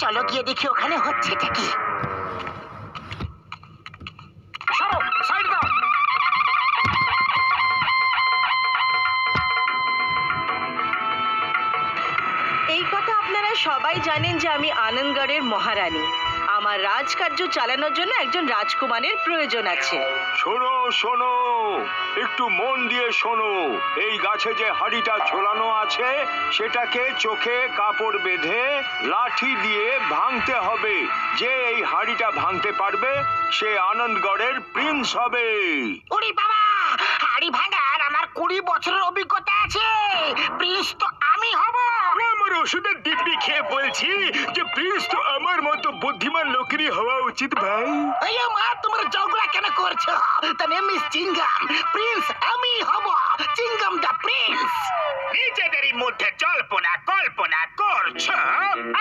চলো গিয়ে দেখি ওখানে হচ্ছেটা কি। এই কথা আপনারা সবাই জানেন যে আমি আনন্দগড়ের মহারানী। আমার রাজকার্য চালানোর জন্য একজন রাজকুমারের প্রয়োজন আছে। শোনো শোনো, একটু মন দিয়ে শোনো। এই গাছে যে হাড়িটা ঝোলানো আছে সেটাকে চোখে কাপড় বেঁধে লাঠি দিয়ে ভাঙতে হবে। যে এই হাড়িটা ভাঙতে পারবে সে আনন্দগড়ের প্রিন্স হবে। ওরে বাবা, হাড়ি ভাঙার আমার 20 বছরের অভিজ্ঞতা আছে। প্রিন্স তো আমি হব। আমার ওষুধের দিব্যি খেয়ে বলছি যে প্রিন্স তো আমার মতো বুদ্ধিমান লোকেরই হওয়া উচিত ভাই। আইয়া মা, তোমার জগড়া কেন করছো? তার নেম ইজ চিঙ্গাম। প্রিন্স আমি হব, চিঙ্গাম দা প্রিন্স। নিজেদেরই মধ্যে জল্পনা কল্পনা করছো।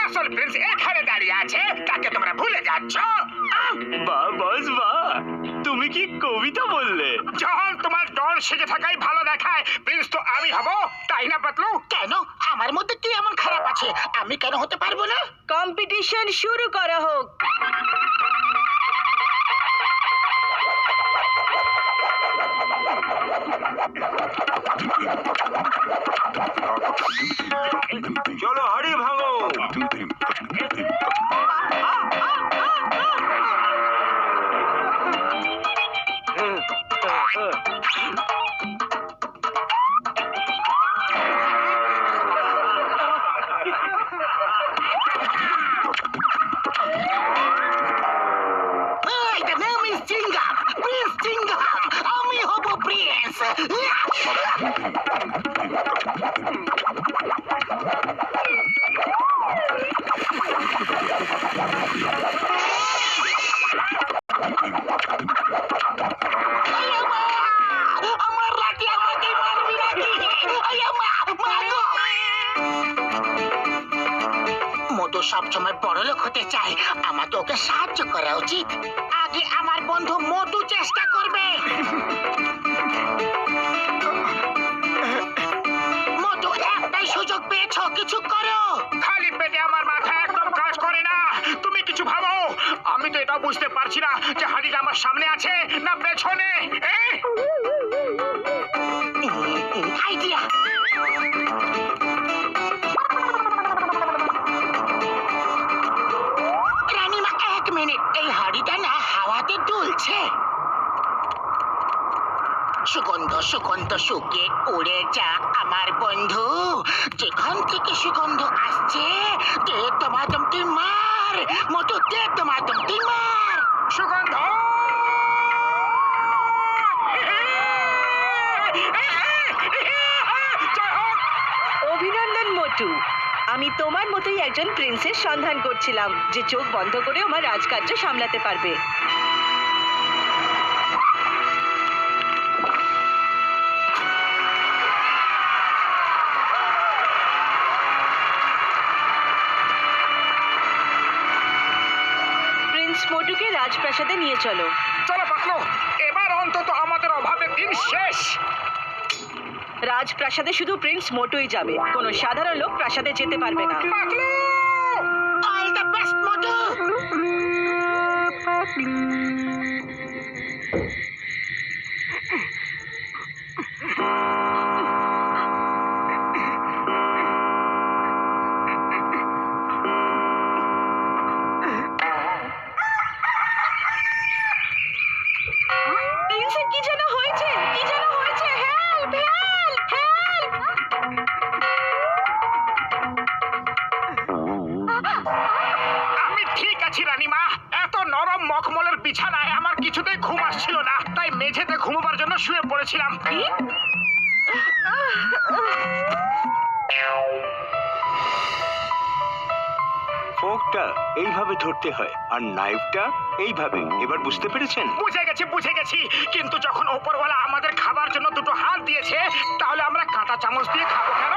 আসল প্রিন্স এখানে দাঁড়িয়ে আছে, তাকে তোমরা ভুলে যাচ্ছ। বাহ বস বাহ, তুমি কি কবিতা বললে? যখন তোমার ডর সেজে থাকাই ভালো দেখায়, প্রিন্স তো আমি হব, তাই না পাতলু? কেন? আমার মধ্যে কি এমন খারাপ আছে? আমি কেন হতে পারবো না? কম্পিটিশন শুরু করা হোক। চলো হাড়ি ভাঙো। The name is চিঙ্গাম, প্রিন্স চিঙ্গাম। আমি হব প্রিন্স। আমার লাঠি আমাকে মারবি নাকি? আইয়া মা, মাগো। মধু সবসময় বড় লোক হতে চায়, আমাকে ওকে সাহায্য করা উচিত। আগে আমার বন্ধু মধু চেষ্টা করবে। মধু, একটাই সুযোগ পেয়েছো, কিছু করো। খালি পেটে আমার মাথা একদম কাজ করে না। তুমি কিছু ভাবো। আমি তো এটাও বুঝতে পারছি না যে হাড়িটা আমার সামনে আছে না পেছনে। আইডিয়া। রানীমা, 1 মিনিট, এই হাড়িটা না হাওয়াতে দুলছে। সুগন্ধ সুগন্ধ সুকে উড়ে যা আমার বন্ধু। যেখান থেকে সুগন্ধ আসছে, দে তোমাদম তুই মার মতো, দে তোমাদম তুই মার। সুগন্ধ! জয় হোক! অভিনন্দন মোটু। আমি তোমার মতোই একজন প্রিন্সের সন্ধান করছিলাম যে চোখ বন্ধ করে আমার রাজকার্য সামলাতে পারবে। প্রিন্স মোটুকে রাজপ্রাসাদে নিয়ে চলো। চলো পাতলু, এবার অন্তত আমাদের অভাবের দিন শেষ। রাজপ্রাসাদে শুধু প্রিন্স মোটুই যাবে, কোনো সাধারণ লোক প্রাসাদে যেতে পারবে না। পাতলু! অল দ্য বেস্ট মধু। প্রিন্সের কি যেন হয়েছে, কি যেন হয়েছে। Help help help! আমি ঠিক আছি রানীমা। এত নরম মখমলের বিছানায় আমার কিছুতেই ঘুম আসছিল না, তাই মেঝেতে ঘুমোবার জন্য শুয়ে পড়েছিলাম। ফোকটা এইভাবে ধরতে হয় আর নাইফটা এইভাবে। এবার বুঝতে পেরেছেন? বুঝে গেছি বুঝে গেছি, কিন্তু যখন ওপরওয়ালা আমাদের খাবার জন্য দুটো হাত দিয়েছে, তাহলে আমরা কাঁটা চামচ দিয়ে খাবো কেন?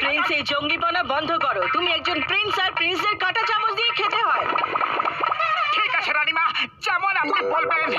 প্রিন্স, এই জঙ্গিপনা বন্ধ করো। তুমি একজন প্রিন্স, আর প্রিন্সের কাঁটা চামচ দিয়ে খেতে হয়। ঠিক আছে রানীমা, যেমন আপনি বলবেন।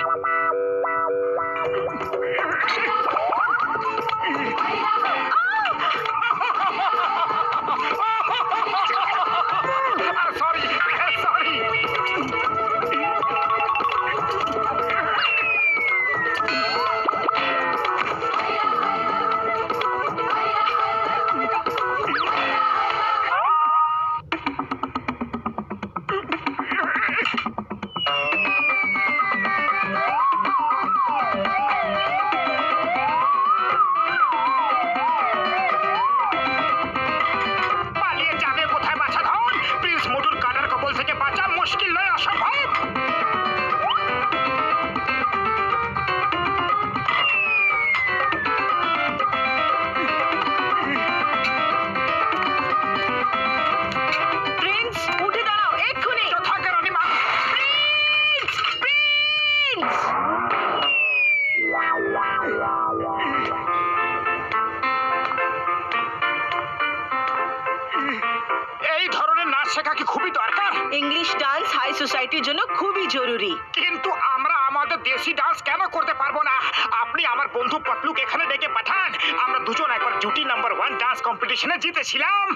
সোসাইটির জন্য খুবই জরুরি। কিন্তু আমরা আমাদের দেশি ডান্স কেন করতে পারবো না? আপনি আমার বন্ধু পাতলুকে এখানে ডেকে পাঠান। আমরা দুজন একবার জুটি নাম্বার 1 ডান্স কম্পিটিশনে জিতেছিলাম।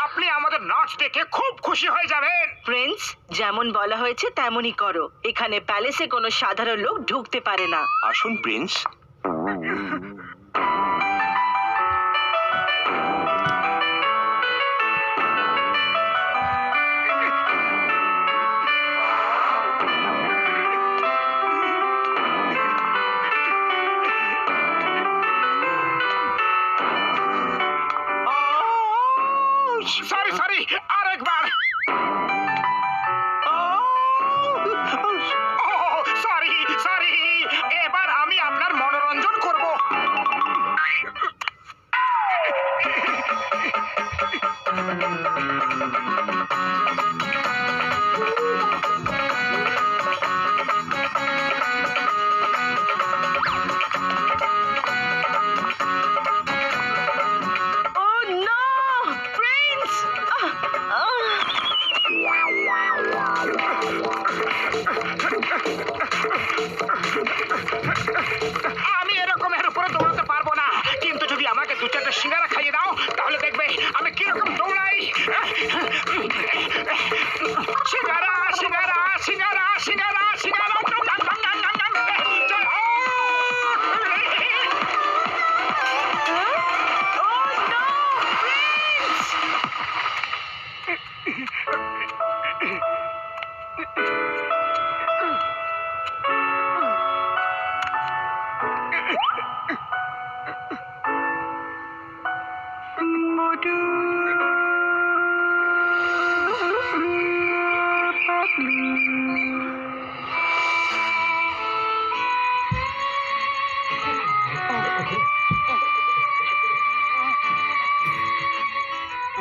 আপনি আমাদের নাচ দেখে খুব খুশি হয়ে যাবেন। প্রিন্স, যেমন বলা হয়েছে তেমনই করো। এখানে প্যালেসে কোনো সাধারণ লোক ঢুকতে পারে না। আসুন প্রিন্স। সরি সরি, আরেকবার। সরি সরি, এবার আমি আপনার মনোরঞ্জন করব। ও নো, প্রিন্স! আমি এরকম এর উপরে দৌড়াতে পারবো না, কিন্তু যদি আমাকে 2-4টা সিঙ্গারা খাইয়ে দাও তাহলে দেখবে আমি কিরকম দৌড়াই। সিঙ্গারা সিঙ্গারা সিঙ্গারা সিঙ্গারা সিঙ্গারা,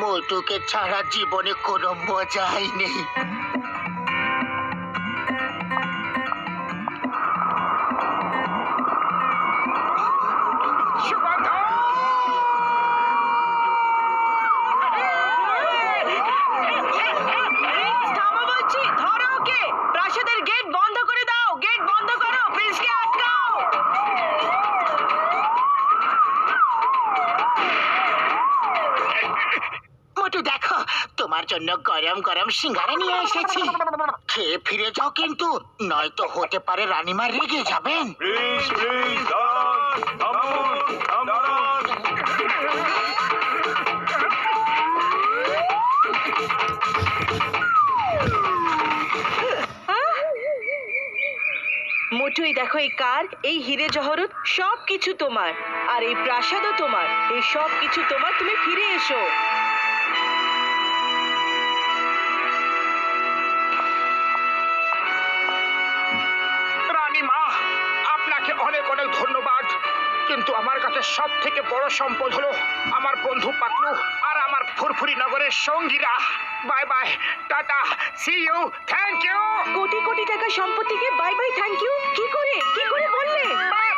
মোটুকে ছাড়া জীবনে কোনো মজাই নেই। সুগন্ধ! থামো বলছি, ধরো ওকে। প্রাসাদের গেট বন্ধ করে দাও, গেট বন্ধ করো, প্রিন্সকে আটকাও। মোটু দেখো, তোমার জন্য গরম গরম সিঙ্গারা নিয়ে এসেছি। খেয়ে ফিরে যাও কিন্তু, নয়তো হতে পারে রানীমা রেগে যাবেন। প্রিন্স প্রিন্স দাঁড়ান, থামুন, দাঁড়ান। মোটুই দেখো, এই কার, এই হিরে জহরত সব কিছু তোমার, আর এই প্রাসাদও তোমার। এই সব কিছু তোমার, তুমি ফিরে এসো। রানীমা, আপনাকে অনেক অনেক ধন্যবাদ, কিন্তু আমার কাছে সব থেকে বড় সম্পদ হলো আমার বন্ধু পাতলু আর আমার ফুরফুরি নগরের সঙ্গীরা। বাই বাই, টাটা, see you, thank you. Crore crore টাকা সম্পত্তিকে বাই বাই থ্যাংক ইউ কি করে বললে? বাই